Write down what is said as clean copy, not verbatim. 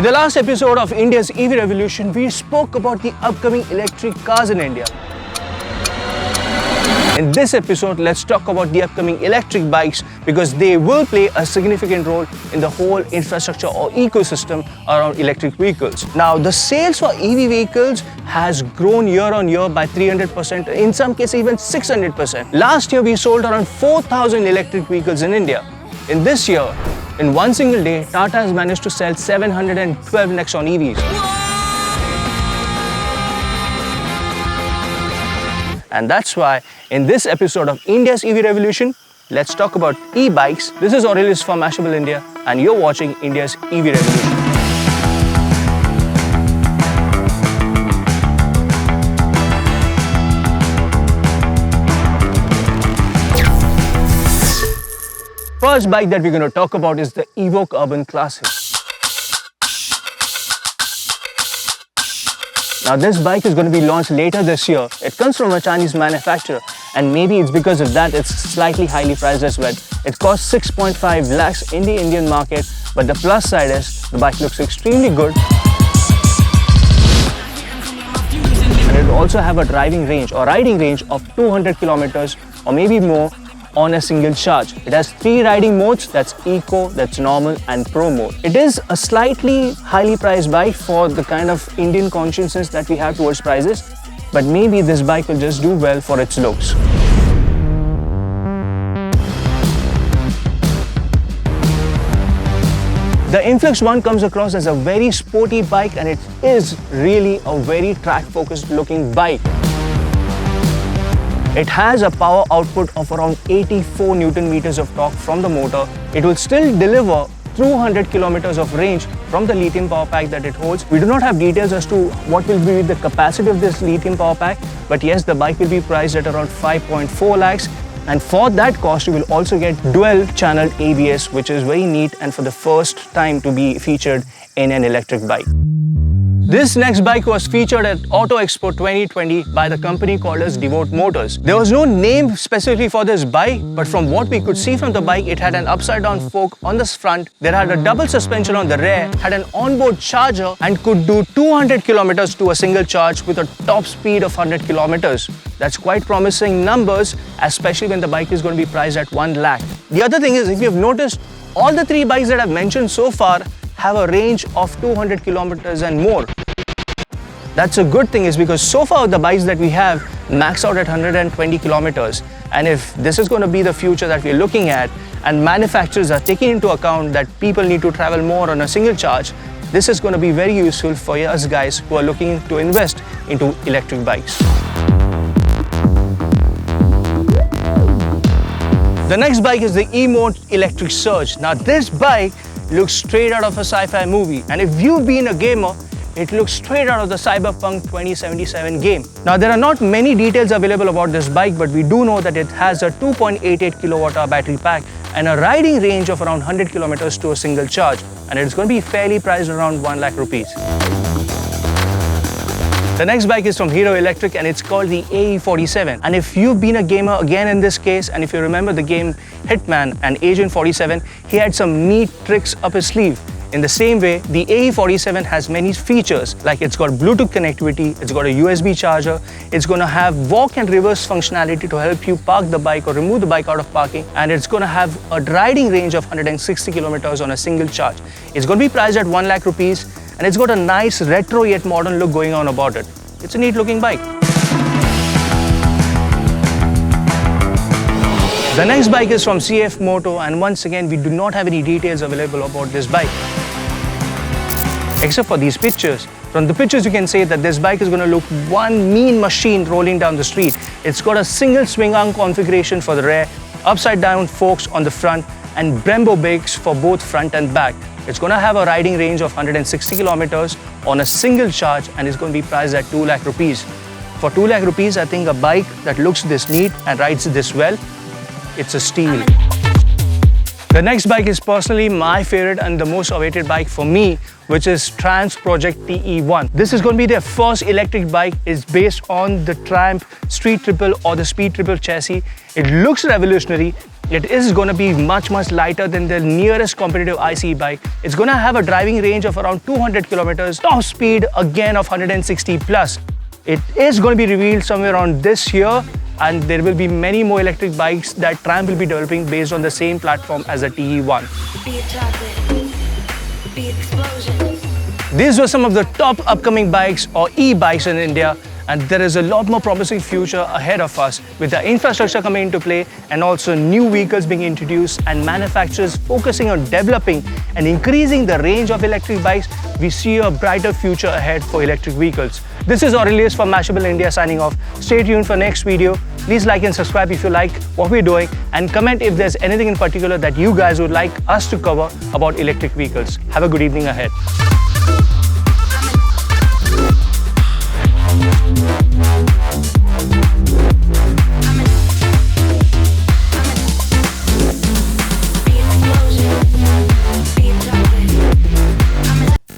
In the last episode of India's EV revolution, we spoke about the upcoming electric cars in India. In this episode, let's talk about the upcoming electric bikes because they will play a significant role in the whole infrastructure or ecosystem around electric vehicles. Now, the sales for EV vehicles has grown year on year by 300%, in some cases even 600%. Last year, we sold around 4,000 electric vehicles in India. In this year, in one single day, Tata has managed to sell 712 Nexon EVs. And that's why in this episode of India's EV Revolution, let's talk about e-bikes. This is Aurelius from Mashable India and you're watching India's EV Revolution. First bike that we're going to talk about is the Evoke Urban Classic. Now this bike is going to be launched later this year. It comes from a Chinese manufacturer and maybe it's because of that it's slightly highly priced as well. It costs 6.5 lakhs in the Indian market, but the plus side is the bike looks extremely good. And it will also have a driving range or riding range of 200 kilometers or maybe more on a single charge. It has 3 riding modes, that's Eco, that's Normal and Pro mode. It is a slightly highly priced bike for the kind of Indian consciousness that we have towards prices, but maybe this bike will just do well for its looks. The Emflux One comes across as a very sporty bike and it is really a very track-focused looking bike. It has a power output of around 84 Newton meters of torque from the motor. It will still deliver 200 kilometers of range from the lithium power pack that it holds. We do not have details as to what will be the capacity of this lithium power pack, but yes, the bike will be priced at around 5.4 lakhs. And for that cost, you will also get dual channel ABS, which is very neat and for the first time to be featured in an electric bike. This next bike was featured at Auto Expo 2020 by the company called as Devot Motors. There was no name specifically for this bike, but from what we could see from the bike, it had an upside-down fork on the front, there had a double suspension on the rear, had an onboard charger and could do 200 kilometers to a single charge with a top speed of 100 kilometers. That's quite promising numbers, especially when the bike is going to be priced at 1 lakh. The other thing is, if you have noticed, all the 3 bikes that I've mentioned so far have a range of 200 kilometers and more. That's a good thing is because so far the bikes that we have max out at 120 kilometers. And if this is going to be the future that we're looking at and manufacturers are taking into account that people need to travel more on a single charge, this is going to be very useful for us guys who are looking to invest into electric bikes. The next bike is the Emote Electric Surge. Now this bike looks straight out of a sci-fi movie, and if you've been a gamer, it looks straight out of the Cyberpunk 2077 game. Now there are not many details available about this bike, but we do know that it has a 2.88 kilowatt-hour battery pack and a riding range of around 100 kilometers to a single charge, and it's going to be fairly priced around 1 lakh rupees. The next bike is from Hero Electric and it's called the AE47. And if you've been a gamer again in this case, and if you remember the game Hitman and Agent 47, he had some neat tricks up his sleeve. In the same way, the AE47 has many features, like it's got Bluetooth connectivity, it's got a USB charger, it's going to have walk and reverse functionality to help you park the bike or remove the bike out of parking, and it's going to have a riding range of 160 kilometers on a single charge. It's going to be priced at 1 lakh rupees, and it's got a nice retro yet modern look going on about it. It's a neat looking bike. The next bike is from CF Moto, and once again we do not have any details available about this bike, except for these pictures. From the pictures you can say that this bike is going to look one mean machine rolling down the street. It's got a single swing arm configuration for the rear, upside down forks on the front, and Brembo brakes for both front and back. It's going to have a riding range of 160 kilometers on a single charge, and it's going to be priced at 2 lakh rupees. For 2 lakh rupees, I think a bike that looks this neat and rides this well, it's a steal. The next bike is personally my favorite and the most awaited bike for me, which is Triumph's Project TE1. This is going to be their first electric bike. It's based on the Triumph Street Triple or the Speed Triple chassis. It looks revolutionary. It is going to be much lighter than the nearest competitive ICE bike. It's going to have a driving range of around 200 kilometers, top speed again of 160 plus. It is going to be revealed somewhere around this year, and there will be many more electric bikes that Triumph will be developing based on the same platform as the TE1. These were some of the top upcoming bikes or e-bikes in India, and there is a lot more promising future ahead of us with the infrastructure coming into play and also new vehicles being introduced and manufacturers focusing on developing and increasing the range of electric bikes. We see a brighter future ahead for electric vehicles. This is Aurelius from Mashable India signing off. Stay tuned for next video. Please like and subscribe if you like what we're doing, and comment if there's anything in particular that you guys would like us to cover about electric vehicles. Have a good evening ahead.